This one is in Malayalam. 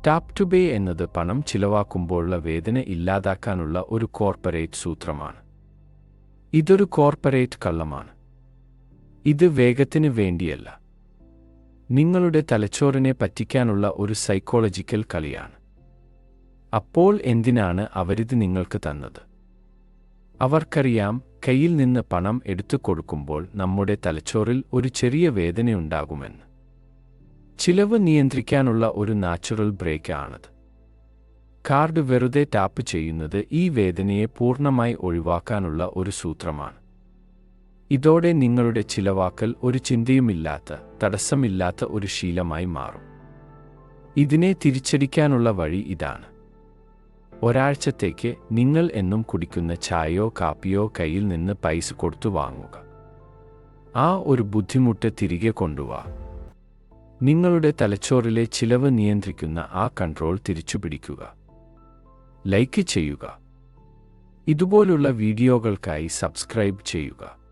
ടാപ്പ് ടു പേ എന്നത് പണം ചിലവാക്കുമ്പോഴുള്ള വേദന ഇല്ലാതാക്കാനുള്ള ഒരു കോർപ്പറേറ്റ് സൂത്രമാണ്. ഇതൊരു കോർപ്പറേറ്റ് കള്ളമാണ്. ഇത് വേഗത്തിന് വേണ്ടിയല്ല. നിങ്ങളുടെ തലച്ചോറിനെ പറ്റിക്കാനുള്ള ഒരു സൈക്കോളജിക്കൽ കളിയാണ്. അപ്പോൾ എന്തിനാണ് അവരിത് നിങ്ങൾക്ക് തന്നത്? അവർക്കറിയാം, കയ്യിൽ നിന്ന് പണം എടുത്തു കൊടുക്കുമ്പോൾ നമ്മുടെ തലച്ചോറിൽ ഒരു ചെറിയ വേദനയുണ്ടാകുമെന്ന്. ചിലവ് നിയന്ത്രിക്കാനുള്ള ഒരു നാച്ചുറൽ ബ്രേക്ക് ആണത്. കാർഡ് വെറുതെ ടാപ്പ് ചെയ്യുന്നത് ഈ വേദനയെ പൂർണ്ണമായി ഒഴിവാക്കാനുള്ള ഒരു സൂത്രമാണ്. ഇതോടെ നിങ്ങളുടെ ചിലവാക്കൽ ഒരു ചിന്തയുമില്ലാത്ത, തടസ്സമില്ലാത്ത ഒരു ശീലമായി മാറും. ഇതിനെ തിരിച്ചടിക്കാനുള്ള വഴി ഇതാണ്. ഒരാഴ്ചത്തേക്ക് നിങ്ങൾ എന്നും കുടിക്കുന്ന ചായയോ കാപ്പിയോ കയ്യിൽ നിന്ന് പൈസ കൊടുത്തു വാങ്ങുക. ആ ഒരു ബുദ്ധിമുട്ട് തിരികെ കൊണ്ടുവാ. നിങ്ങളുടെ തലച്ചോറിലെ ചിലവ് നിയന്ത്രിക്കുന്ന ആ കൺട്രോൾ തിരിച്ചുപിടിക്കുക. ലൈക്ക് ചെയ്യുക. ഇതുപോലുള്ള വീഡിയോകൾക്കായി സബ്സ്ക്രൈബ് ചെയ്യുക.